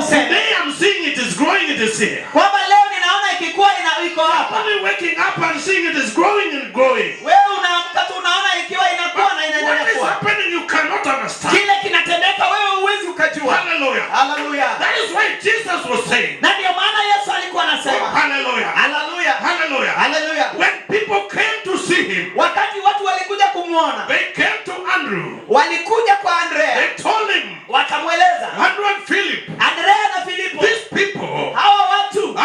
kusema. Today I'm seeing it is growing, it is here. Kwamba leo ninaona ikikua iko hapa. Only waking up and seeing it is growing and growing. Wewe unaamka tu unaona ikiwa inakuwa na inaendelea What is kuwa. happening you cannot understand. Kile kinatendeka wewe huwezi ukajua. Hallelujah. Hallelujah. That is why Jesus was saying. Na ndio maana Yesu alikuwa anasema. Hallelujah. Hallelujah. Hallelujah. Hallelujah. When people came to see him, Wakati watu walikuja kumuona, they came to Andrew. walikuja kwa Andrea. They told him, Wakamweleza. Andrew and Philip, Andrea na Filipo. these people Hawa watu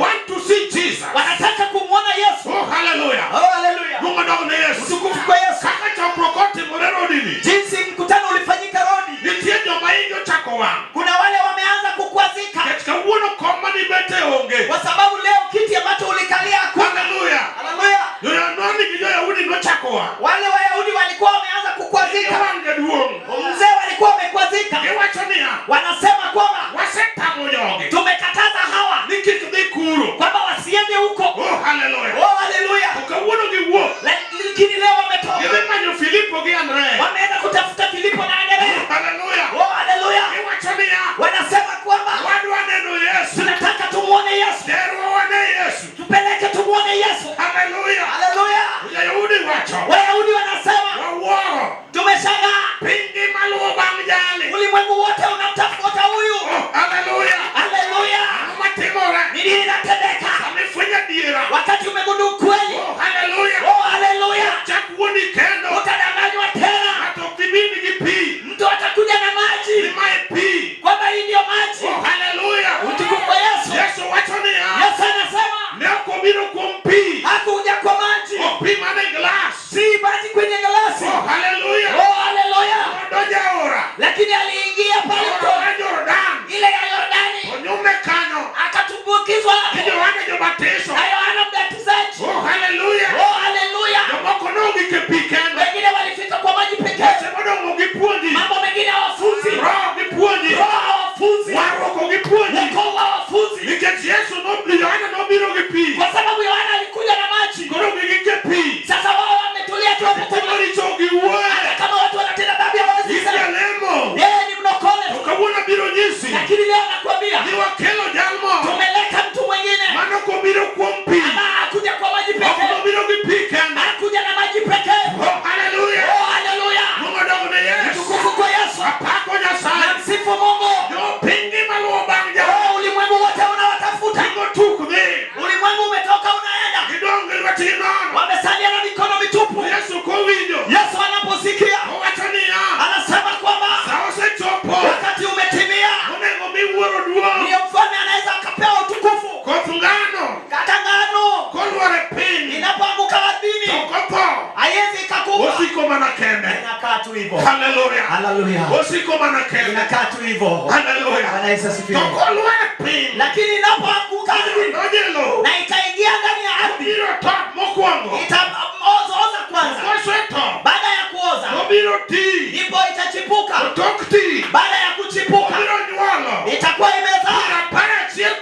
want to see Jesus. wanataka kumuona Yesu. Oh, hallelujah. Oh, hallelujah. Mungu ndio ni Yesu. Utukufu kwa Yesu. Kaka cha prokoti morero dini. Jinsi mkutano ulifanyika rodi. Nitie joma inyo chako wa. Kuna wale wameanza kukwazika. Katika uono koma ni bete onge. Kwa sababu leo kiti ambacho ulikalia hakuna. Hallelujah. Hallelujah. Yoya noni kijo Yahudi no chako wa. Wale Wayahudi walikuwa wameanza kukwazika. Wange duong. Mzee walikuwa wamekwazika. Ewachonia. Wanasema kwamba Waseta moyoge. tumekataza hawa Nikikudhikuru. kwamba wasiende huko. Oh, hallelujah. Oh, hallelujah. Ukauono giwo. Lakini leo wametoka. Yemanyo Filipo gi Andrea. Wameenda kutafuta Filipo na Andrea. Hallelujah. Oh, hallelujah. Ewachonia. Wanasema kwamba Wadu waneno Yesu. tunataka tumuone Yesu. Dero wane Yesu. Tupeleke tumuone Yesu. Hallelujah. Hallelujah. Yahudi wacho. Wayahudi wanasema Waworo. tumeshangaa. Pingi maluo bangjali. Ulimwengu wote unamtafuta huyu. Oh, hallelujah. Hallelujah. Matimora. Ni nini inatendeka? Amefunya dira. Wakati umegundua ukweli. Oh, hallelujah. Oh, hallelujah. Chakuoni kendo. Utadanganywa tena. Atokibini kipi. Mtu atakuja na maji. Ni mai pi. Kwamba hii ndio maji. Oh, hallelujah. Utukufu kwa Yesu. Yesu wachoni ya. Yesu anasema. Leo biro kumpi. Hakuja kwa maji. Oh, pi mane glass. Si maji kwenye glasi. Oh, hallelujah. Oh, hallelujah. Doja ora. Lakini aliingia pale kwa Jordan. ile ya Yordani. Onyume kanyo. Akatumbukizwa hapo. Kijo wane jo batizo. Na Yohana Mbatizaji. Oh, hallelujah. Oh, hallelujah. Jomoko nogi kepikende. Wengine walifika kwa maji pekee. Semodo mugipuonji. Mambo mengine hawafunzi. Roho gipuonji. Roho hawafunzi. Waroko gipuonji. Wokovu hawafunzi. Niketi Yesu Yohana nobiro gipi. Kwa sababu Yohana alikuja na maji. Koro gigipi. Sasa wao wametulia tu hapo kwa maji. Komori chogi uwe. Hata kama watu wanatenda dhambi hawawezi Isi kusema. alemo. Yeye ni mnokole. Ukabuna biro nyisi. Lakini leo nakwambia. Niwa kelo jalmo. Tumeleta mtu mwingine. Mano kubiro kuompi. Ama hakuja kwa maji pekee. Okubiro gipikende. Hakuja na maji pekee. Oh, hallelujah. Oh, hallelujah. Mungu dogo na Yesu. Utukufu kwa Yesu. Apako Nyasaye. Na msifu Mungu. Yo pingi maluo banja. Oh, ulimwengu wote unawatafuta. Kingo tukudhi. Ulimwengu umetoka unaenda. Kidongo liwatinon. Wamesalia na mikono mitupu. Yesu kuwijo. Yesu anaposikia Wachania. anasema kwamba Sao se chopo. wakati umetimia. Mungu miworo duo. Ndiyo mfalme anaweza akapewa utukufu. Kotungano. Kata ngano Kolware pin. inapoanguka ardhini Tokopo. haiwezi ikakufa. Osiko manakende. Inakaa tu hivyo. Hallelujah. Hallelujah. Osiko manakende. Inakaa tu hivyo. Hallelujah. Bwana Yesu asifiwe. Tokolware pin. Lakini inapoanguka ardhini Nojelo. na ikaingia ndani ya ardhi Biro top mokwango. itaoza kwanza. Kosweto. Baada ya kuoza Biro ti. ndipo itachipuka. Tokti. Baada ya kuchipuka Biro nywalo. itakuwa imezaa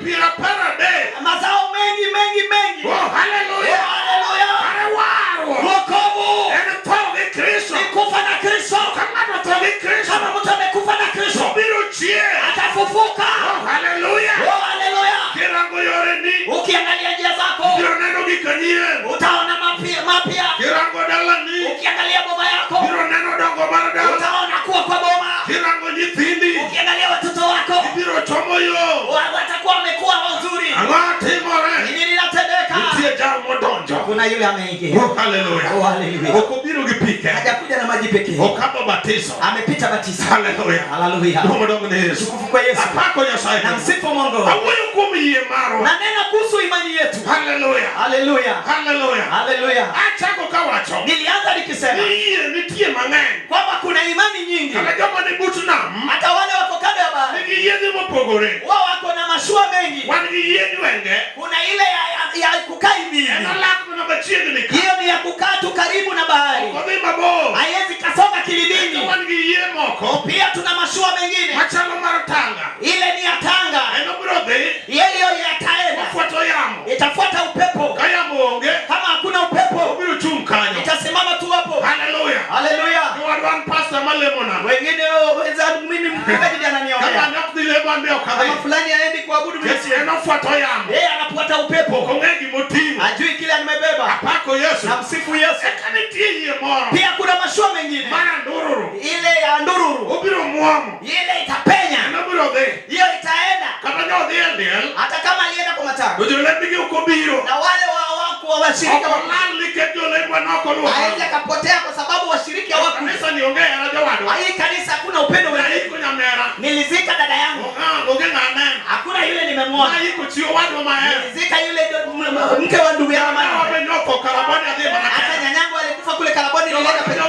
Pira para de. mazao mengi. Oh, hallelujah. Oh, hallelujah. Arewaro. Wokovu Ene toge Kristo. ni kufa na Kristo. Kama toge Kristo. Kama mtu amekufa na Kristo Biro chie. atafufuka. Oh, hallelujah. Oh, hallelujah. Kirango yoreni. Ukiangalia njia zako Biro neno gikanyie. utaona mapya. Kirango dalani. Ukiangalia boma yako Biro neno dongo barada. utaona kuwa kwa boma. Kirango nyithindi. Ukiangalia watoto wako Biro chomo yo. watakuwa wamekuwa wazuri. Angati more. Nini linatendeka? Tie jamo donjo. Kuna yule ameingia. Oh, hallelujah. Oh, hallelujah. Okubiro gipike. Hajakuja na maji pekee. Okabo batizo. Amepita batizo. Hallelujah. Hallelujah. Mungu dogo ni Yesu. Tukufu kwa Yesu. Apako Nyasaye. Na msifu Mungu. Awoyo kumiye maro. Na nena kuhusu imani yetu. Hallelujah. Hallelujah. Hallelujah. Hallelujah. Achako kawacho. Nilianza nikisema Nitie mang'eny. kwamba kuna imani nyingi. Kaka joma ni but nam. Hata wale wako kando ya bahari. Nigi yedhi mopogore. Wao wako na mashua mengi. Wan gi yedhi wenge. Kuna ile ya kukaa hivi. Eno lak na machiegni ka. Hiyo ni ya kukaa tu karibu na bahari. Kodhi mabor. Haiwezi kasonga kilindini. Wan gi yie moko. Pia tuna mashua mengine. Machalo mar tanga. Ile ni ya tanga. Eno biro dhi. Hiyo yataenda. Fuato yamo. Itafuata upepo. Kayamo onge. Kama hakuna upepo, Obiro chung kanyo. itasimama tu hapo. Hallelujah. Hallelujah. Pastor malemo na. Wengine wenzangu mimi mchungaji ndiye ananiongea. Kama nakdile bande okadhi. Kama fulani kuabudu mimi siwezi. Anafuata yamo. Yeye anafuata upepo. Okongegi motimo. Ajui kile nimebeba. Apako Yesu. Na msifu Yesu. Ekanitie moro. Pia kuna mashua mengine. Mara ndururu. Ile ya ndururu. Obiro muamo. Ile itapenya. Anabiro de. Hiyo itaenda. Kama nyo de. Hata kama alienda kwa matano. Ndio lebigi ukobiro. Na wale wa washirika Okolali kejo lengwa noko luwa. haije kapotea kwa sababu washiriki hawako. Kanisa niongea na jawado. Hii kanisa hakuna upendo wewe. Iko nyamera. Nilizika dada yangu. Ogenga amen. Hakuna yule nimemwona. Iko chio wadu mahe. Nilizika yule mke wa ndugu yangu. Wamenyoko karabani adhiba na hata nyanyangu alikufa kule Karaboni nilienda pale.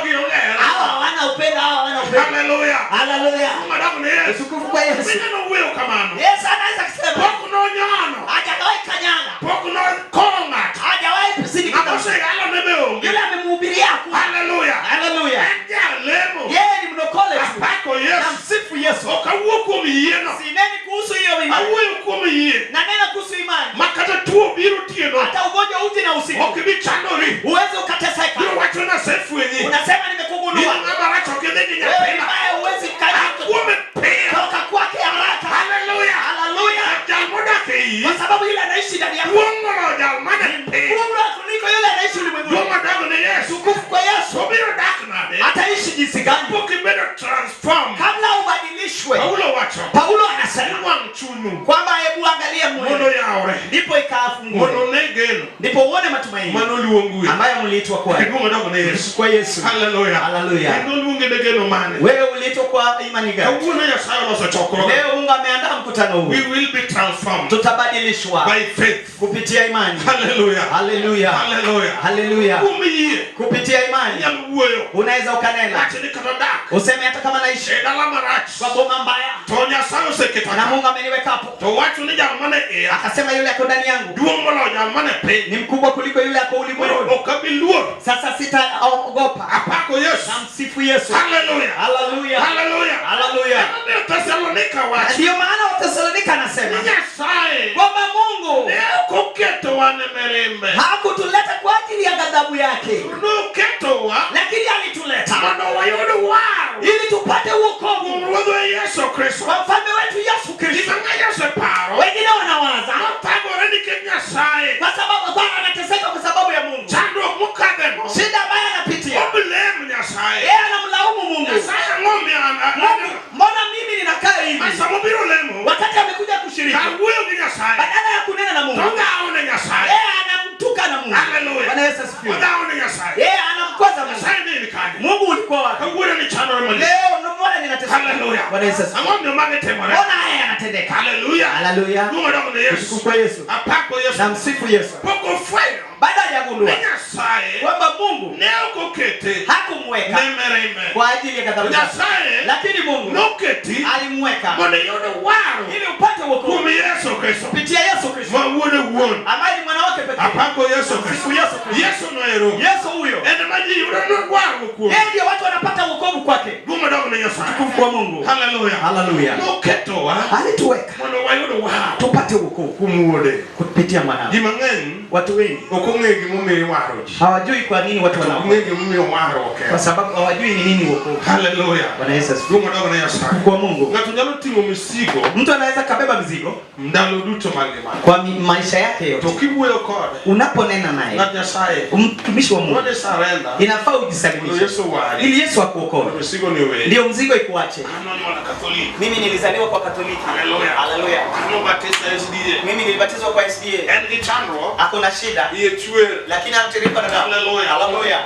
Hawa hawana upendo, hawa hawana upendo. Haleluya. Haleluya. Madamu ni Yesu. Utukufu kwa Yesu. Sina uwezo kama ano. Yesu anaweza kusema. Poko no nyano. Hajawahi kanyaga. Poko no konga. Hajawahi kusindika. Akose ala nebeo. Yule amemhubiria ku. Haleluya. Haleluya. Ndia lemo. Yeye ni mnokole tu. Apako Yesu. Na msifu Yesu. Okawuo kuom yieno. Sineni kuhusu hiyo imani. Awuoyo kuom yie. Na nena kuhusu imani. Makata tuo biro tieno. Hata ugonjwa uti na usiku. Okibi chandori. Uweze ukateseka. Biro wacho na sefu yenye. Unasema nimekugundua. Biro ngaba racho kedegi Wewe nyapena. mbaya uwezi kanyaga. Akuome pea. Toka kwake haraka. Haleluya. Haleluya. Jalmoda kei. Kwa sababu yule anaishi ndani yako. Uongo jalmada pea. Mungu kuliko yule anaishi ulimwenguni. Yoma dago ni Yesu. Tukufu kwa Yesu. Sobiro dakna de. Ataishi jinsi gani? Poki bedo transform. Kabla ubadilishwe. Paulo wacho. Paulo anasema Wang chunu. kwamba hebu angalie Mono moyo. yaore. Ndipo ikafungue. Mono negeno. Ndipo uone matumaini. Mano luongue. Ambayo mliitwa kwa. Ego dago ni Yesu. Kwa Yesu. Haleluya. Haleluya. Ego luonge negeno mane. Wewe uliitwa kwa imani gani? Kawuono Nyasaye oloso chokro. Leo Mungu ameandaa mkutano huu. We will be transformed Tutabadilishwa by faith. kupitia imani. Haleluya. Haleluya. Haleluya. Haleluya. Umiye. Kupitia imani Nyaluoyo. unaweza ukanena. Lachini katadak. Useme hata kama naishi Edala marach. kwa boma mbaya To Nyasaye na oseketaka. Mungu ameniweka hapo. To wacho ni jamane ea. Akasema yule ako ndani yangu Duong molo jamane pe. ni mkubwa kuliko yule ako ulimwenguni. Okabiluor. Sasa sitaogopa. Apako Yesu. Na msifu Yesu. Haleluya. Haleluya. Haleluya. Haleluya. Ndio Tesalonika wacho. Ndio maana Watesalonika anasema Nyasaye. kwamba Mungu Leo kuketo wane merembe. hakutuleta kwa ajili ya ghadhabu yake, Nuketo wa. lakini alituleta Mano wayudu wao. ili tupate wokovu Mwodo Yesu Kristo. kwa mfalme wetu Yesu Kristo. Imanga Yesu paro. Wengine wanawaza Notagore ni Nyasaye. kwa sababu kwa anateseka kwa sababu ya Mungu. Chando mukademo. Shida ambayo anapitia, Obilemu Nyasaye. yeye anamlaumu Mungu. Nyasaye ngombe Mungu, mbona mimi ninakaa hivi Asamubiro lemo. wakati amekuja kushiriki? Kaguyo ni Nyasaye. Badala ya kunena na Mungu, Tonga aone Nyasaye. yeye anamtuka na Mungu. Haleluya. Bwana Yesu asifiwe. Tonga aone Nyasaye. Yeye anamkwaza Mungu. Nyasaye nini kani? Mungu ulikuwa wapi? Kaguyo ni chando mali. Leo mbona ninateseka? Haleluya. Bwana Yesu asifiwe. Ngombe mage temore. Mbona haya yanatendeka? Haleluya. Haleluya. Mungu damu ni Yesu. Utukufu kwa Yesu. Apako Yesu. Na msifu Yesu. Poko fire. Baada ya gundua Nyasaye. kwamba Mungu Neo kokete. hakumweka Nemereme. kwa ajili ya ghadhabu zake, Nyasaye. lakini Mungu Noketi. alimweka Mone yodo waro. ili upate wokovu Kumi Yesu Kristo. kupitia Yesu Kristo Mawuode wuon. ambaye ni mwana wake pekee. Apako Yesu Kristo. Msifu Yesu Kristo. Yesu no ero. Yesu huyo Ende maji yura no gwaro kuo. yeye ndio watu wanapata wokovu kwake. Gumo dogo ni Nyasaye. Utukufu kwa Mungu. Haleluya. Haleluya. Noketo wa. Alituweka Mone wayodo waro. tupate wokovu Kumuode. kupitia mwanao. Jimang'eny. Watu wengi Okong'egi mumiyo waro ji. hawajui kwa nini watu wanaokoka, Okong'egi mumiyo waro kwa oke. sababu hawajui ni nini wokovu. Haleluya. Bwana Yesu asifiwe. Gumo dogo ni Nyasaye. Kwa Mungu Ng'ato nyalo ting'o misigo mtu anaweza kabeba mizigo ndalo duto mag ngimane. kwa maisha yake yote. To kiwuoyo kode. Unaponena naye Ng'at Nyasaye. mtumishi wa Mungu, Wode surrender. inafaa Mondo ujisalimishe Yesu wari. ili Yesu akuokoe, Misigo ni wewe. ndio mzigo ikuache. Ano ni mwana Katoliki. Mimi nilizaliwa kwa Katoliki. Haleluya. Haleluya. Ano batista SDA. Mimi nilibatizwa kwa SDA. En gi chandruok. Ako na shida Iye chwer. lakini anatiripa na damu. Haleluya. Haleluya.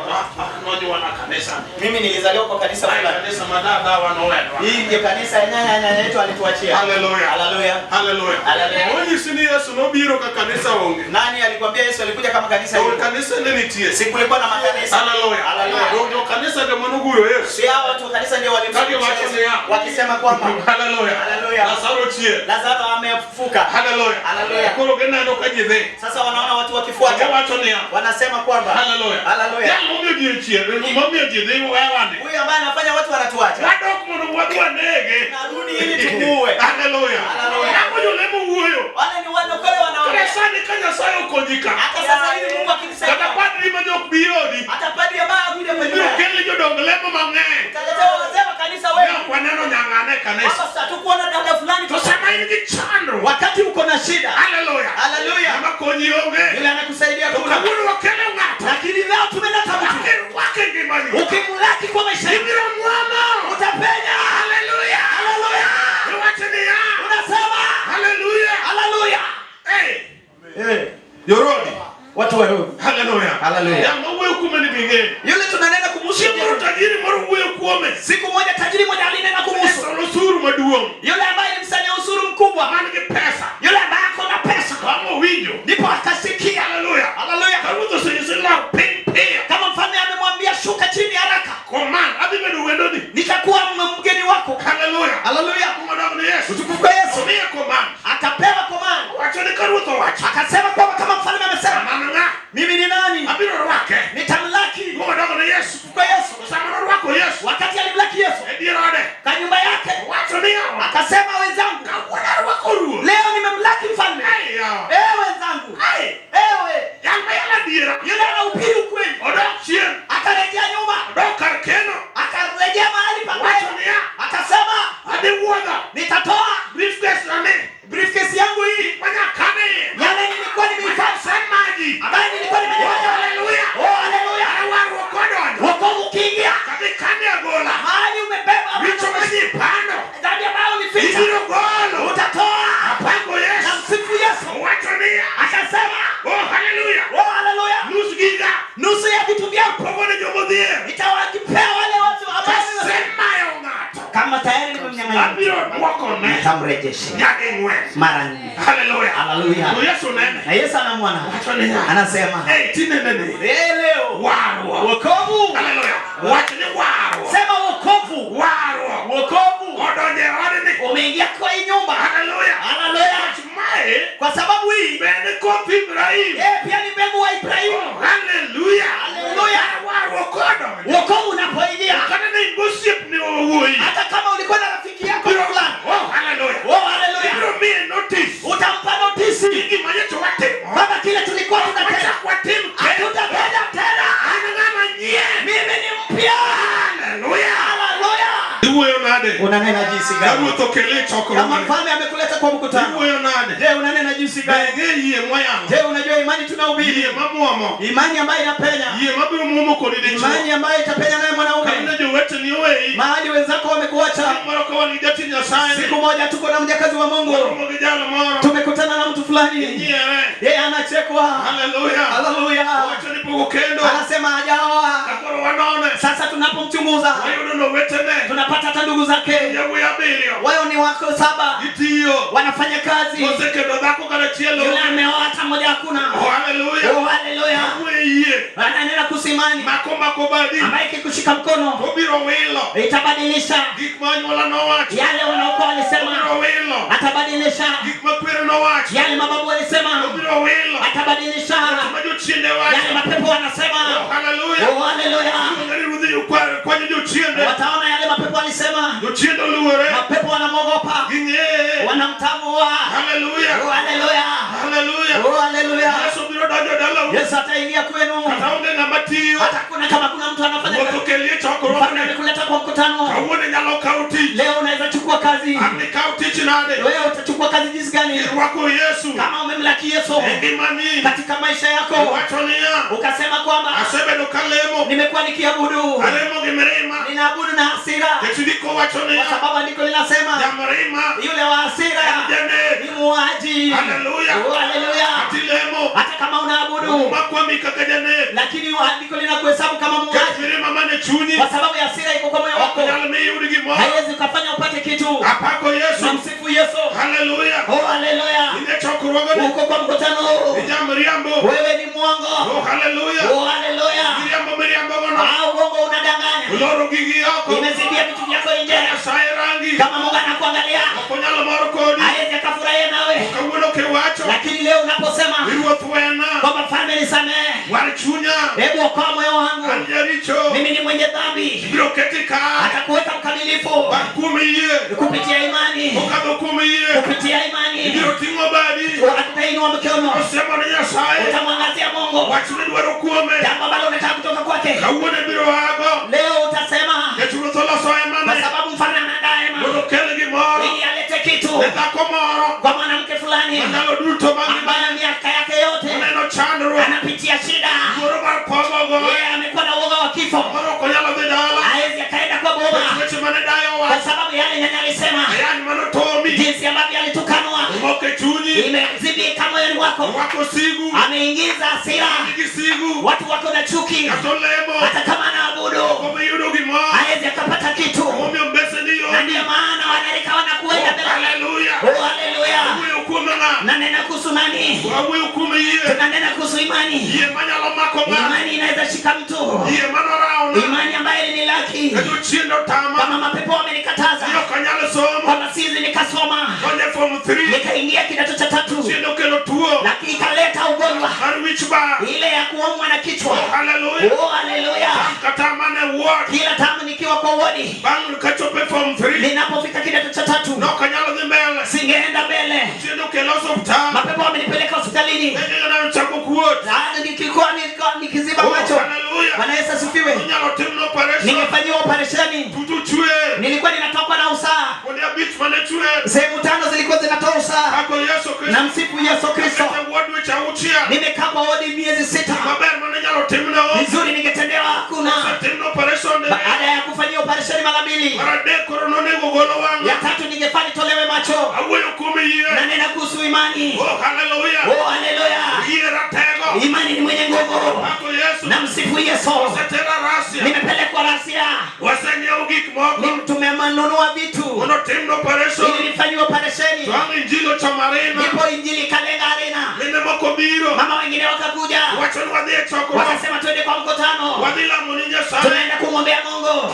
Noji wana kanisa. Mimi nilizaliwa kwa kanisa Ai fulani. kanisa madada wanowedwa. Hii ndio kanisa ya nyanya yetu alituachia. Haleluya. Haleluya. Haleluya. Haleluya. Onyisi ni Yesu nobiro ka kanisa onge. Nani alikwambia Yesu alikuja kama kanisa To hili? kanisa ne nitie. Si kulikuwa na makanisa. Haleluya. Haleluya. Ndio kanisa ndio manoguro Yesu. Si hao watu wa kanisa ndio walimsaidia wakisema kwamba Haleluya. Haleluya. Lazaro chie. Lazaro amefufuka. Haleluya. Haleluya. Koro gena ndo kajidhe. Sasa wanaona watu Acha wakifuata wacho ni hapo. wanasema kwamba Haleluya. Haleluya. Ya mumio die chie. Mumio die dhi wawande. huyu ambaye anafanya watu wanatuacha Wadok mondo wadwa nege. narudi ili tumuue. Haleluya. Haleluya. Hapo ndio lemo huyo. Wale ni wanokole wanaona. Kanisani kanya sayo konyika. Hata sasa hivi Mungu akinisaidia Kata padri manyo biodi. atapadi ambaye kuja kwenye Ndio kile jo dong lemo mang'eny. Utaletea wazee kanisa wewe. Kwa neno nyang'ane kanisa. Hapa sasa tukuona dada fulani To sama in gi chandruok. wakati uko onge. Yule anakusaidia To kula. kabudu wakele ngata. Lakini leo tumeleta mtu. Wake ngimani. Ukimlaki kwa maisha yako, Ibira mwama. utapenya. Hallelujah. Hallelujah. Niwachenia. Unasema Hallelujah. hallelujah. Yorodi. Watu wa roho. Hallelujah. Hallelujah. Ya mwe kumeni binge. Yule tunanena kumhusu. Simu tajiri moro uwe kuome. Siku moja tajiri moja alinena kumhusu. Usuru maduong. Yule ambaye ni msanya usuru mkubwa. Manike pesa. Yule ambaye ako na pesa. Kama winyo. Ndipo akasikia. Hallelujah. Hallelujah. Karuto sisi pay. Kama mfalme amemwambia shuka chini haraka. Command. Adibedu wendoni. Nitakuwa mgeni wako. Hallelujah. Hallelujah. Kumadamu ni Yesu. Utukufu kwa Yesu. Somia command. Akapewa command. Wacha ni karuto wacha. Akasema kwamba kama mfalme amesema, Mananga. mimi ni nani? Abiro wake. Nitamlaki. Kumadamu ni Yesu. Kwa Yesu. Samaro wako Yesu. Wakati alimlaki Yesu, Edirode. kwa nyumba yake, Wacha ni hao. akasema wenzangu, Kawana wako ruo. leo nimemlaki mfalme. Hey yao. Wenzangu. Ewe. Yanga yala dira. Yule anahubiri ukweli. Odokchien. Akarejea nyuma. Odokar keno. Akarejea mahali pa Wacha ni hao. akasema, Adi uoga. nitatoa Briefcase nani. briefcase yangu hii. Manya kane. Yale nilikuwa nimehifadhi. Semaji. Ambaye nilikuwa nimehifadhi. Hallelujah. Oh, hallelujah. Waru wakodo. Wokovu ukiingia. Katikani ya gola. Mahali umebeba. Vicho maji pano. Dhambi ambayo ulificha. Ibiro golo. Utatoa. Apango Yesu. Na msifu Yesu. Wacha ni hao. Akasema. Oh hallelujah. Oh, hallelujah. Nusu giga. Nusu ya vitu vyako. Pogone jomodhie. Nitawakipea wale watu ambao Sema ya ngata. kama tayari nimemnyang'anya. Abiro wako ne. Nitamrejesha. Yage ngwe. Mara nne. Hallelujah. Hallelujah. Kwa Yesu nene. Na Yesu anamwona. Wacha ni hao. Anasema. Tine nene. Leo. Waru. Wokovu. Hallelujah. Wacha ni waru. Sema wokovu. Waru. Wokovu. Odonye odini. Umeingia kwa hii nyumba. Hallelujah. Hallelujah. Chumae. Kwa sababu hii. Bene kopi Ibrahim. Pia ni mbegu wa Ibrahimu. Hallelujah. Hallelujah. Waru kodo. Wokovu unapoingia. Kana ni gossip ni uwoi. Hata kama ulikuwa na rafiki yako fulani. Oh hallelujah. Oh hallelujah. Ibiro mie notice. Utampa notisi. Ingi manyeto wate. Baba kile tulikuwa tunatenda. Kwa timu. Hatutapenda tena. Anangama nye. Mimi ni mpya. Hallelujah. Hallelujah. Uwe nade. Unanena jinsi Garu gani? tokele choko. Kama mfalme amekuleta kwa mkutano. Uwe nade. Je, unanena jinsi gani? Bege yie moya. Je, unajua imani tunahubiri? Yie mamuamo. Imani ambayo inapenya. Yie mabu mumo kodide cho. Imani ambayo itapenya naye mwanaume. Kana jo wete ni owe. Mahali wenzako wamekuacha. Mara kwa ni dati nyasaye. Siku moja tuko na mjakazi wa Mungu. Mongejana mara. Tumekutana na mtu fulani. Yie. Yeye anachekwa. Hallelujah. Hallelujah. Wacha nipo kendo. Anasema hajaoa. Akoro wanaone. Sasa tunapomchunguza Wayo ndo wete ne. tunapata hata ndugu zake. Yabu ya bilio. Wao ni wako 7. Itiyo. Wanafanya kazi. Moseke ndo dako kana chielo. Yule ameoa hata mmoja hakuna. Oh hallelujah. Oh hallelujah. Yie. Ananena kusimani. Makoma kobadi. Ambaye kikushika mkono Obiro wilo. itabadilisha Gikmanyo wala no wachi. yale wanaokuwa walisema. Obiro wilo. Atabadilisha Gikmakwero no wachi. yale mababu walisema. Obiro wilo. Atabadilisha Majo chiende wachi. yale mapepo wanasema. Oh hallelujah. Oh hallelujah. Ngari rudhi kwa jo chiende. Wataona yale mapepo walisema. Jo chiende luwere. Mapepo wanamwogopa. Ginye. Wanamtambua. Hallelujah. Oh hallelujah. Hallelujah. Oh hallelujah. Yesu biro dojo dala. Yesu ataingia kwenu. Kataunde na matiyo. Hata kama kuna mtu anafanya kazi. Wotokelie choko Mfalme rone. amekuleta kwa mkutano. Kawone nyalo kauti. Leo unaweza chukua kazi. Amni kauti chinade. Wewe utachukua kazi jinsi gani? Wako Yesu. Kama umemlaki Yesu Engimani. katika maisha yako. Watonia. Ukasema kwamba Asebe no kalemo. nimekuwa nikiabudu. Alemo gemerema. Ninaabudu na hasira. Ketudiko Kwa watonia. sababu andiko linasema Jamarema. yule wa hasira Jane. ni muuaji. Hallelujah. Oh hallelujah. Atilemo. Hata kama unaabudu Makwa mikakajane. lakini andiko linakuhesabu kama muuaji. Ketudima mane chuni. Kwa sababu ya hasira iko kwa moyo wako. Okunalme yurigi mo. Haiwezi kufanya upate kitu. Apako Yesu. Na msifu Yesu. Hallelujah. Oh hallelujah. Ine choko rogone. Uko kwa mkutano. Jamriambo. Wewe ni mwongo. Oh hallelujah. Oh hallelujah. Miriambo gono. Uongo unadanganya. Uloro gigi yako. Imezidia vitu vyako nje. Saye rangi. Kama Mungu anakuangalia, Konyalo maro kodi. hawezi akafurahia nawe. Kawuno ke wacho. Lakini leo unaposema Iruwa tuwena. kwamba mfalme nisamehe, Walichunya. hebu okoa moyo wangu, Anjaricho. mimi ni mwenye dhambi, Biro ketika. atakuweka mkamilifu Bakumiye. kupitia imani, Okadokumiye. kupitia imani. Biro tingo badi. Atainua mkono, Osema ni Nyasaye. utamwangazia Mungu Wachuni dwaro kuome. jambo ambalo unataka kutoka kwake. Kawuone biro hago. Leo utasema Kechuno tola soye kwa mane. sababu mfalme anaandaa Bodo kelegi moro. ili alete kitu Netako moro. kwa mwanamke fulani Manalo duto mangi. ambaye miaka yake yote hata kama anaabudu hawezi akapata kitu. Na ndio maana wanalika wanakuenda mbele. Hallelujah. Oh, haleluya. Na nena kuhusu nani? Tunanena kuhusu imani. Imani inaweza shika mtu. Imani ambayo ni laki. Kama mapepo wamenikataza, kama sizi nikasoma, nikaingia kidato cha 3, lakini ikaleta ugonjwa ile ya kuumwa na kichwa. Oh, haleluya. Kila tamu nikiwa kwa wodi, ninapofika kidato cha 3 singeenda mbele. Mapepo wamenipeleka hospitalini. Nikiziba macho. Bwana Yesu asifiwe. Ningefanyiwa operesheni. Nilikuwa ninatokwa na usaha. Sehemu 5 zilikuwa zinatoa usaha. Na msifu Yesu Kristo. Nimekaa kwa wodi miezi 6. Vizuri ningetendewa hakuna. Baada ya kufanyia operesheni mara 2. Ya 3 ningefanya tolewe macho. Na nena kuhusu imani. Oh, hallelujah. Oh, haleluya. Imani ni mwenye nguvu. Na msifu Yesu. Nimepelekwa Rasia. Tumenunua vitu ili nifanywe operesheni. Ndipo injili ikalenga arena. Mama wengine wakakuja, wakasema twende kwa mkutano, tunaenda kumwombea Mungu.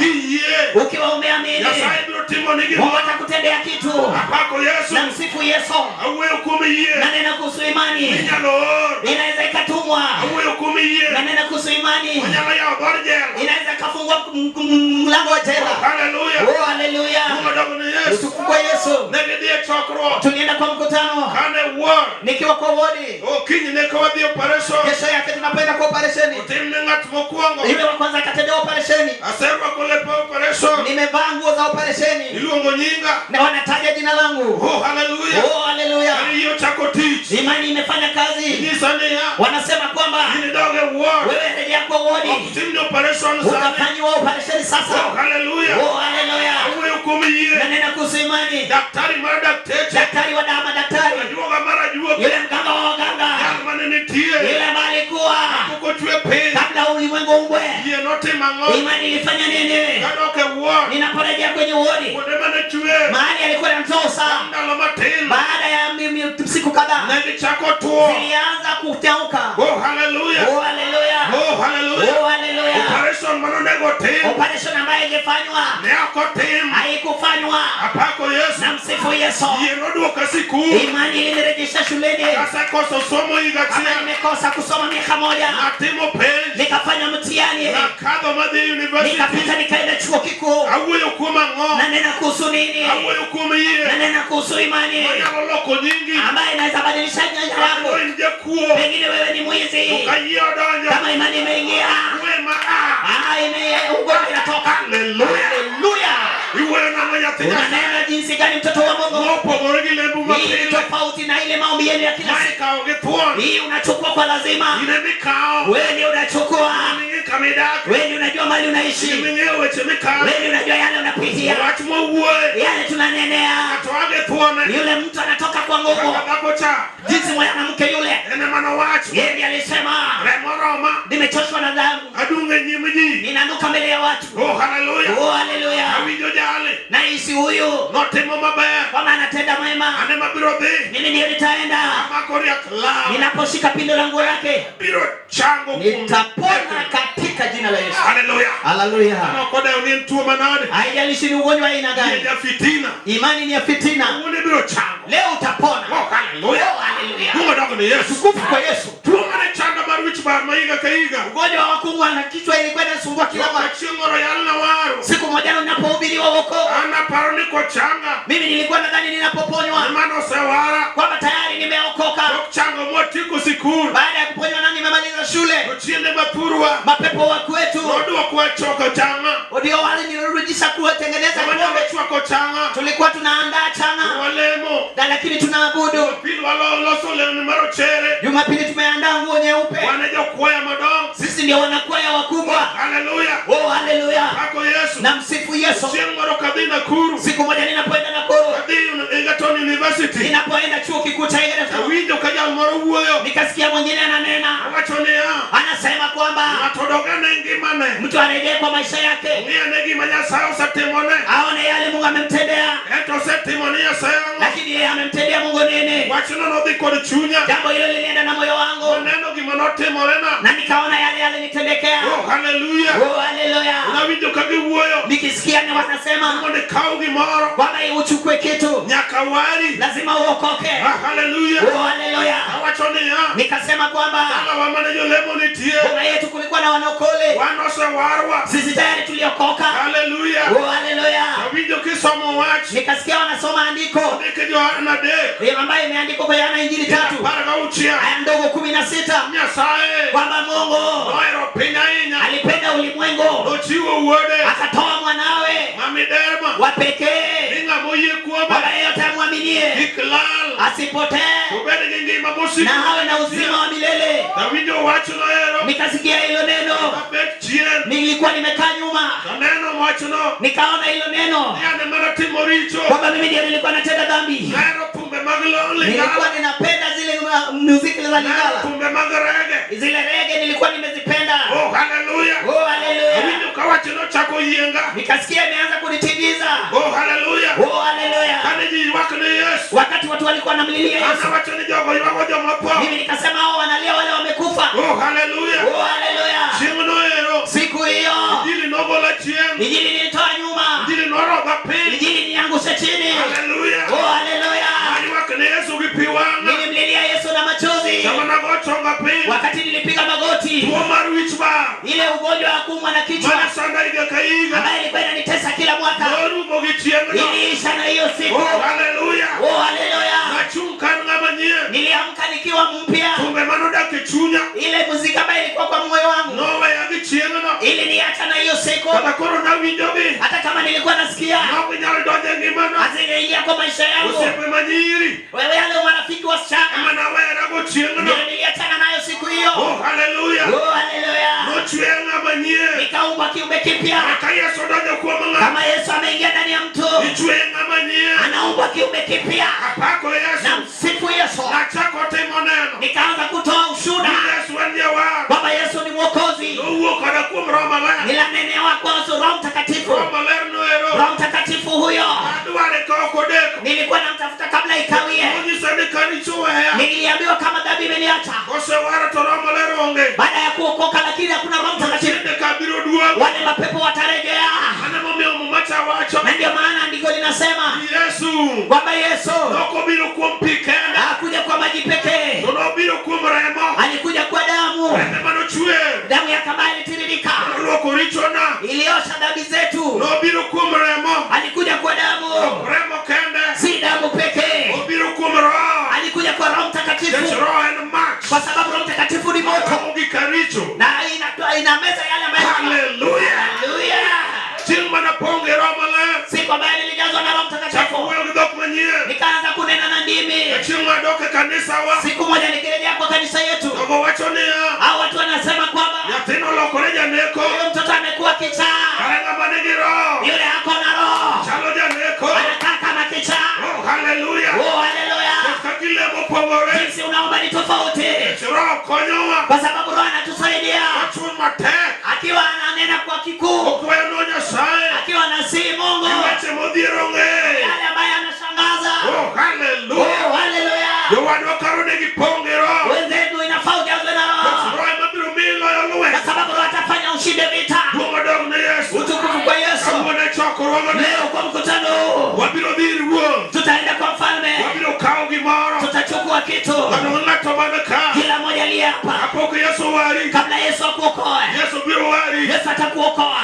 Ukiwa umeamini, Mungu atakutendea kitu. Na msifu Yesu. Na nena kuhusu imani, inaweza ikatumwa. Na nena kuhusu imani, inaweza kafungua mlango wa jela. Oh, haleluya. Utukufu Yesu. Tulienda kwa mkutano nikiwa kwa wodi. Kesho yake tunapenda kwa operesheni. Yule wa kwanza akatendewa operesheni. Nimevaa nguo za operesheni. Na wanataja jina langu. Oh, haleluya. Oh, haleluya. Imani imefanya kazi. Wanasema kwamba wewe rejea kwa wodi. Utafanywa operesheni sasa. Oh, haleluya. Oh, haleluya. Na nena kuhusu imani. Daktari wa damu, daktari. Yule mganga wa waganga. Yule ambaye alikuwa kabla ulimwengu umbwe. Imani ilifanya nini? Ninaporejea kwenye wodi, mahali alikuwa anatosa, baada ya siku kadhaa zilianza kutauka. Oh, haleluya. Oh, haleluya. Oh, haleluya. Oh, haleluya. Operation ambayo ingefanywa haikufanywa. Na msifu Yesu. Imani ilinirejesha shuleni. Kama nimekosa kusoma miaka 1, nikafanya mtihani, nikapita, nikaenda chuo kikuu. Na nena kuhusu nini? Na nena kuhusu imani ambayo inaweza badilisha nyanja yako. Pengine wewe ni mwizi, kama imani imeingia, ugonjwa inatoka. Haleluya. Unanena jinsi gani mtoto wa Mungu? Hii ni tofauti na ile maombi yenu ya kila siku. Hii unachukua kwa lazima. Wewe ndio unachukua. Wewe ndio unajua mali unaishi. Wewe ndio unajua yale unapitia. Yale tunanenea. Yule mtu anatoka kwa nguvu. Jinsi mwanamke yule. Yeye ndiye alisema, nimechoshwa na dhambi. Ninanuka mbele ya watu. Oh, haleluya. Oh, haleluya. Na isi huyu kama anatenda mema, mimi ndio nitaenda. Ninaposhika pindo la nguo lake, nitapona katika jina la Yesu. Haleluya. Haleluya. Haijalishi ni ugonjwa wa aina gani. Imani ni ya fitina. Leo utapona. Oh, haleluya. Oh, haleluya. Tukufu kwa Yesu. Ugonjwa wa kungwa na kichwa ilikuwa inasumbua kila mara. Siku moja ninapohubiriwa wokovu, mimi nilikuwa nadhani ninapoponywa kwamba tayari nimeokoka. Baada ya kuponywa na nimemaliza shule, mapepo wa kwetu ndio wale nilirudisha kuwatengeneza ng'ombe. Tulikuwa tunaandaa changa, lakini tunaabudu. Jumapili tumeandaa nguo nyeupe. Sisi ndio wanakwaya wakubwa. Haleluya. Oh, haleluya. Na msifu Yesu. Siku moja ninapoenda Nakuru, ninapoenda chuo kikuu cha Egerton, nikasikia mwingine ananena, anasema kwamba Mtu arejee kwa maisha yake. Aone yale Mungu amemtendea. Lakini yeye amemtendea Mungu nini? Jambo hilo lilienda na moyo wangu. Na nikaona yale nitendekea. Oh hallelujah. Oh hallelujah. Nikisikia ni wanasema kwamba uchukue kitu lazima uokoke. Hallelujah. Oh hallelujah. Nikasema kwamba Bwana yetu kulikuwa na wanokole. Sisi tayari tuliokoka. Hallelujah. Oh hallelujah. Nikasikia wanasoma andiko ambayo imeandikwa kwa Yohana Injili 3 aya ndogo 16 kwamba Mungu alipenda ulimwengu akatoa mwanawe wa pekee kwamba yeyote amwaminie asipotee na awe na uzima wa milele. Nikasikia hilo neno. Nilikuwa nimekaa nyuma nikaona hilo neno kwamba mimi ndiye nilikuwa natenda dhambi. Nilikuwa ninapenda zile muziki za Lingala, zile reggae nilikuwa nimezipenda. Oh hallelujah. Oh hallelujah. Nikasikia imeanza kunitigiza. Oh hallelujah. Oh hallelujah. Wakati watu walikuwa wanamlilia Yesu, mimi nikasema hao wanalia wale wamekufa. Oh hallelujah. Oh hallelujah. Siku hiyo Injili nilitoa nyuma. Injili niangushe chini. Hallelujah. Oh hallelujah. Nilimlilia Yesu na machozi. Wakati nilipiga magoti, ile ugonjwa wa kuumwa na kichwa ambaye ilikuwa inanitesa kila mwaka iliisha na hiyo siku. Oh hallelujah. Oh hallelujah. Niliamka nikiwa mpya. Ile muziki ambayo ilikuwa kwa moyo wangu ili niacha na hiyo siku. Hata kama nilikuwa nasikia asingeingia kwa maisha yangu. Wewe yale marafiki wasichana ndio niliachana nayo siku hiyo. Oh hallelujah. Oh hallelujah. Nikaumbwa kiumbe kipya. Kama Yesu ameingia ndani ya mtu, anaumbwa kiumbe kipya. Na msifu Yesu. Nikaanza kutoa ushuhuda kwamba Yesu ni Mwokozi. Nilanenewa kwa Roho Mtakatifu. Roho Mtakatifu huyo nilikuwa namtafuta kabla ikawie. Niliambiwa kama dhambi imeniacha baada ya kuokoka, lakini hakuna Roho Mtakatifu, wale mapepo watarejea. Na ndio maana andiko linasema kwamba Yesu hakuja kwa maji pekee, alikuja kwa damu. Damu ya kama ilitiririka iliosha dhambi zetu. Alikuja kwa damu, si damu pekee, alikuja kwa Roho Mtakatifu, kwa sababu Roho Mtakatifu ni moto na inameza yale ambayo. Hallelujah. Hallelujah. Siku ambayo nilijazwa na Roho Mtakatifu nikaanza kunena na ndimi. Siku moja nikirejea kwa kanisa yetu, hao watu wanasema kwamba huyo mtoto amekuwa kichaa. Yule ako na roho anakaa kama kichaa. Oh hallelujah. Oh hallelujah. Jinsi unaomba ni tofauti, kwa sababu Roho anatusaidia akiwa ananena kwa kikuu, akiwa anasihi Mungu yale ambaye anashangaza. Oh hallelujah. Oh hallelujah. Wenzetu inafaa ujazwe na Roho, kwa sababu Roho atafanya ushinde vita. Utukufu kwa Yesu. Leo kwa mkutano tutaenda kwa mfalme, tutachukua kitu. Kila mmoja aliye hapa, kabla Yesu akuokoe, Yesu atakuokoa.